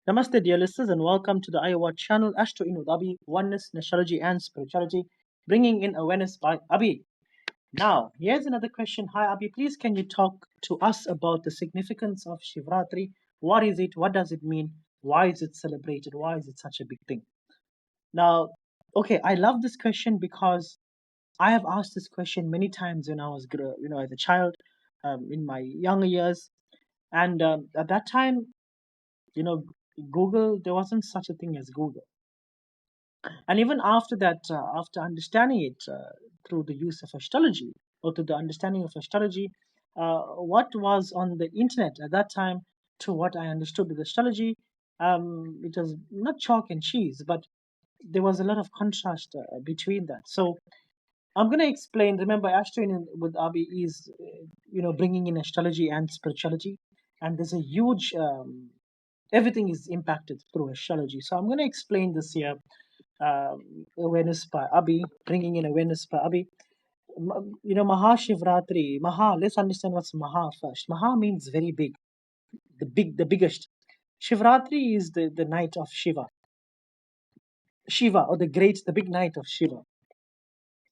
Namaste, dear listeners, and welcome to the Iowa channel Astro Inudabi, Oneness, Astrology, and Spirituality, bringing in awareness by Abhi. Now, here's another question. Hi, Abhi, please can you talk to us about the significance of Shivaratri? What is it? What does it mean? Why is it celebrated? Why is it such a big thing? Now, okay, I love this question because I have asked this question many times when I was, as a child, in my younger years, and at that time, you know, Google, there wasn't such a thing as Google. And even after that, after understanding it through the use of astrology or through the understanding of astrology, what was on the internet at that time to what I understood with astrology, it was not chalk and cheese, but there was a lot of contrast between that. So I'm going to explain. Remember, Astro with Abi is, bringing in astrology and spirituality, and there's a huge everything is impacted through astrology. So I'm going to explain this here awareness by Abhi, bringing in awareness by Abhi. Maha Shivaratri, Maha, let's understand what's Maha first. Maha means very big, the biggest. Shivaratri is the night of Shiva. Shiva, or the big night of Shiva.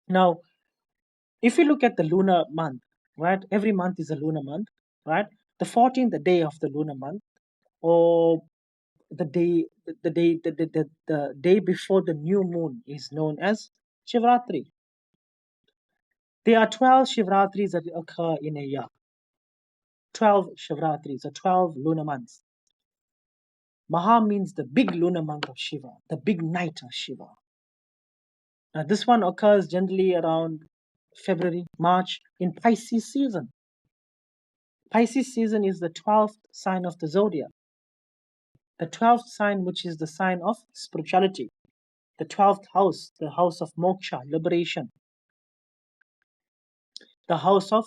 Now, if you look at the lunar month, right, every month is a lunar month, right? The 14th day of the lunar month, or the day before the new moon is known as Shivaratri. There are 12 Shivratris that occur in a year. 12 Shivratris, or 12 lunar months. Maha means the big lunar month of Shiva, the big night of Shiva. Now, this one occurs generally around February, March in Pisces season. Pisces season is the 12th sign of the zodiac. The 12th sign, which is the sign of spirituality. The 12th house, the house of moksha, liberation. The house of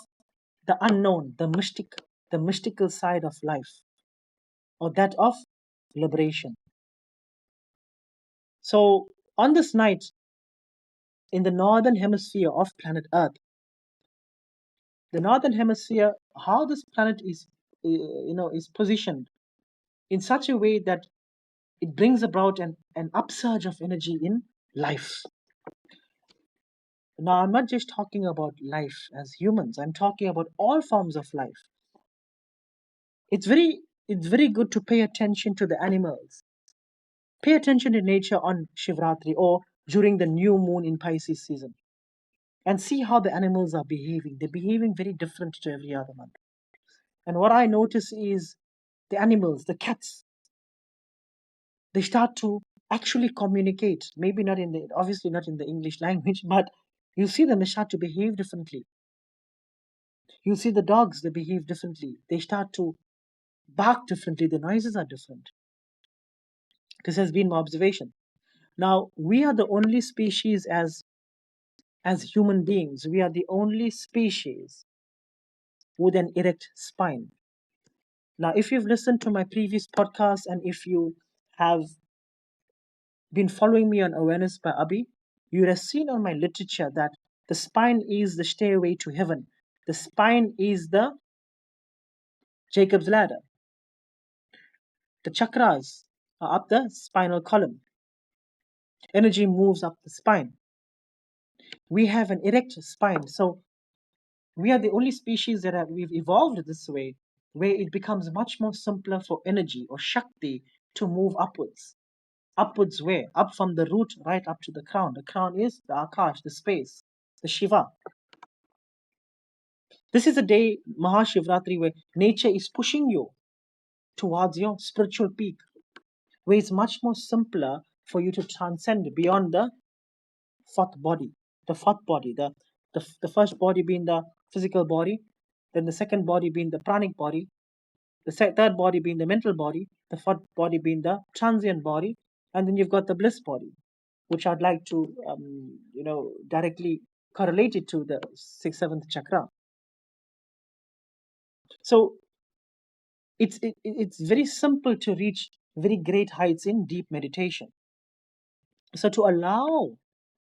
the unknown, the mystical side of life, or that of liberation. So, on this night, in the northern hemisphere of planet Earth, the northern hemisphere, how this planet is positioned in such a way that it brings about an upsurge of energy in life. Now, I'm not just talking about life as humans, I'm talking about all forms of life. It's very good to pay attention to the animals. Pay attention to nature on Shivratri or during the new moon in Pisces season and see how the animals are behaving. They're behaving very different to every other month. And what I notice is the animals, the cats, they start to actually communicate. Maybe not obviously not in the English language, but you see them, they start to behave differently. You see the dogs, they behave differently. They start to bark differently. The noises are different. This has been my observation. Now, we are the only species as human beings, we are the only species with an erect spine. Now, if you've listened to my previous podcast and if you have been following me on Awareness by Abhi, you would have seen on my literature that the spine is the stairway to heaven. The spine is the Jacob's ladder. The chakras are up the spinal column. Energy moves up the spine. We have an erect spine. So we are the only species we've evolved this way, where it becomes much more simpler for energy or Shakti to move upwards. Upwards where? Up from the root right up to the crown. The crown is the Akash, the space, the Shiva. This is a day, Maha Shivaratri, where nature is pushing you towards your spiritual peak, where it's much more simpler for you to transcend beyond the fourth body. The fourth body, the first body being the physical body, then the second body being the pranic body, the third body being the mental body, the fourth body being the transient body, and then you've got the bliss body, which I'd like to, directly correlate it to the sixth, seventh chakra. So it's very simple to reach very great heights in deep meditation. So to allow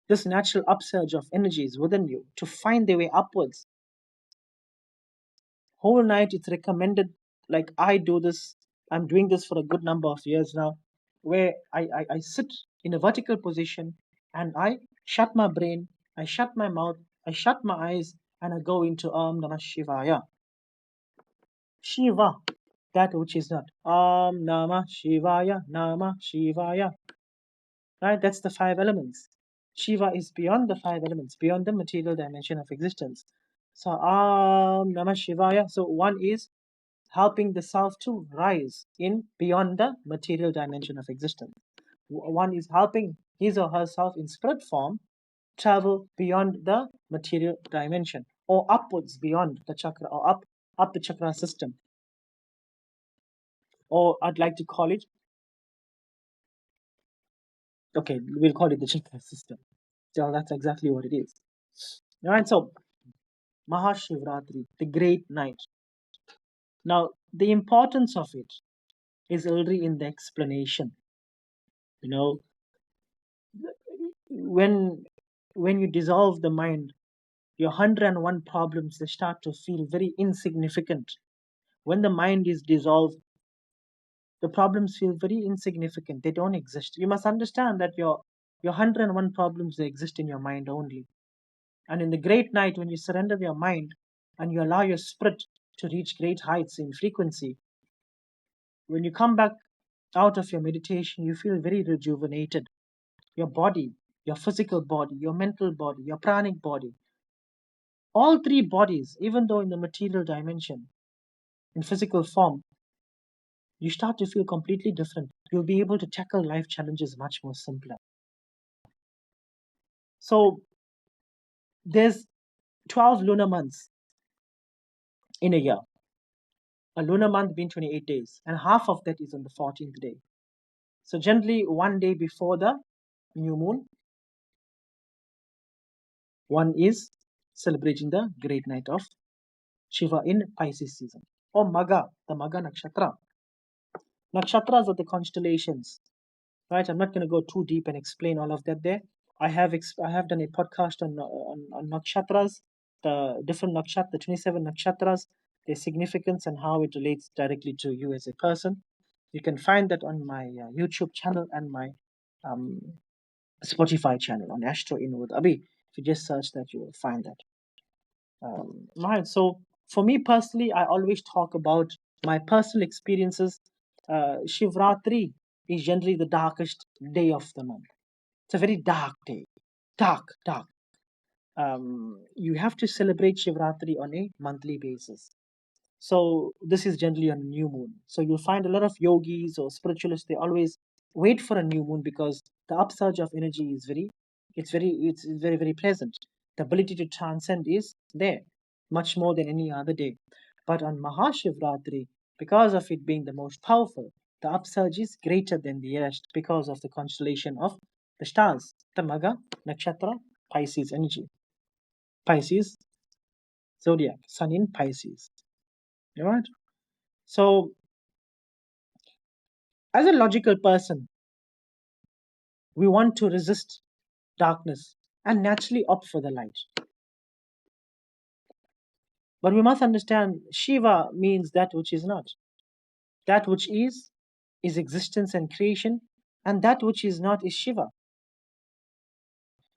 this natural upsurge of energies within you to find their way upwards, whole night it's recommended, like I do this I'm doing this for a good number of years now, where I sit in a vertical position and I shut my brain, I shut my mouth, I shut my eyes, and I go into Namah Shivaya. Shiva, that which is not. Namah Shivaya, Namah Shivaya. Right? That's the five elements. Shiva is beyond the five elements, beyond the material dimension of existence. So Namah Shivaya. So one is helping the self to rise in beyond the material dimension of existence. One is helping his or herself in spirit form travel beyond the material dimension or upwards beyond the chakra or up the chakra system, or I'd like to call it, okay, we'll call it the chakra system. So that's exactly what it is. All right, so Maha Shivaratri, the great night. Now, the importance of it is already in the explanation. You know, when when you dissolve the mind, your 101 problems, they start to feel very insignificant. When the mind is dissolved, the problems feel very insignificant. They don't exist. You must understand that your 101 problems, they exist in your mind only. And in the great night, when you surrender your mind and you allow your spirit to reach great heights in frequency, when you come back out of your meditation, you feel very rejuvenated. Your body, your physical body, your mental body, your pranic body, all three bodies, even though in the material dimension, in physical form, you start to feel completely different. You'll be able to tackle life challenges much more simpler. So there's 12 lunar months in a year. A lunar month being 28 days, and half of that is on the 14th day. So generally, one day before the new moon, one is celebrating the great night of Shiva in Pisces season. Or Maga, the Maga Nakshatra. Nakshatras are the constellations, right? I'm not going to go too deep and explain all of that there. I have done a podcast on nakshatras, the different nakshatra, the 27 nakshatras, their significance and how it relates directly to you as a person. You can find that on my YouTube channel and my um, Spotify channel on Astro In with Abhi. If you just search that, you will find that. Right. So for me personally, I always talk about my personal experiences. Shivratri is generally the darkest day of the month. It's a very dark day. Dark, dark. You have to celebrate Shivratri on a monthly basis. So this is generally on a new moon. So you'll find a lot of yogis or spiritualists, they always wait for a new moon because the upsurge of energy is it's very, very pleasant. The ability to transcend is there, much more than any other day. But on Mahashivratri, because of it being the most powerful, the upsurge is greater than the rest because of the constellation of the stars, the Maga, Nakshatra, Pisces energy. Pisces, zodiac, sun in Pisces. All right. So as a logical person, we want to resist darkness and naturally opt for the light. But we must understand Shiva means that which is not. That which is existence and creation, and that which is not is Shiva.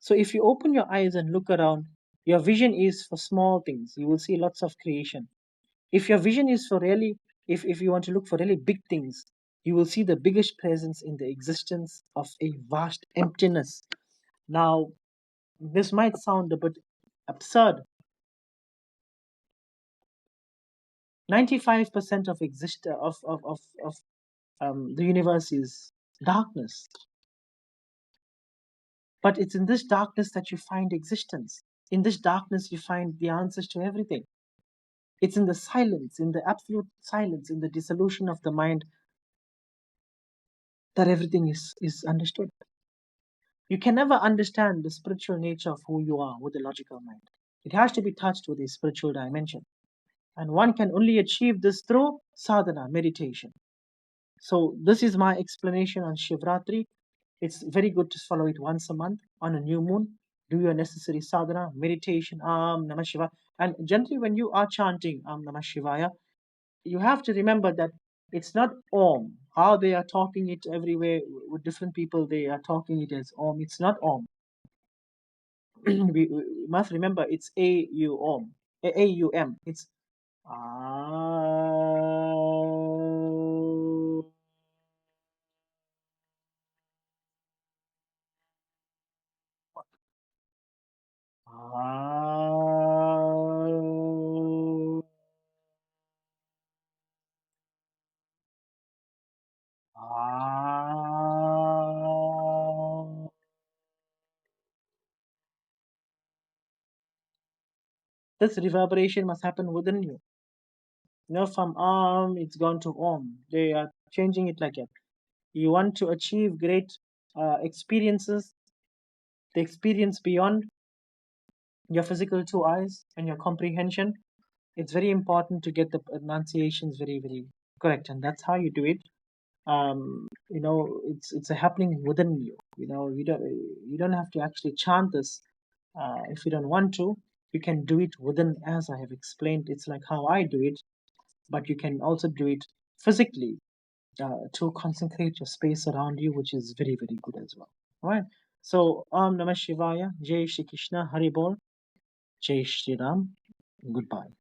So if you open your eyes and look around, your vision is for small things. You will see lots of creation. If your vision is for really, if you want to look for really big things, you will see the biggest presence in the existence of a vast emptiness. Now, this might sound a bit absurd. 95% of the universe is darkness. But it's in this darkness that you find existence. In this darkness, you find the answers to everything. It's in the silence, in the absolute silence, in the dissolution of the mind that everything is understood. You can never understand the spiritual nature of who you are with a logical mind. It has to be touched with a spiritual dimension. And one can only achieve this through sadhana, meditation. So, this is my explanation on Shivratri. It's very good to follow it once a month on a new moon. Do your necessary sadhana, meditation, Namah Shiva. And generally, when you are chanting Namah Shivaya, you have to remember that It's not Om. How they are talking it everywhere with different people, they are talking it as Om. It's not Om. We must remember it's A U Om. A U M. It's Ah. Ah. Ah. This reverberation must happen within you. You know, from it's gone to Om. They are changing it like that. You want to achieve great experiences, the experience beyond your physical two eyes and your comprehension. It's very important to get the pronunciations very, very correct, and that's how you do it. It's a happening within you. You don't have to actually chant this if you don't want to. You can do it within, as I have explained. It's like how I do it, but you can also do it physically to consecrate your space around you, which is very, very good as well. All right. So, Namah Shivaya, Jai Shri Krishna, Hari Bol, Jai Shri Ram, goodbye.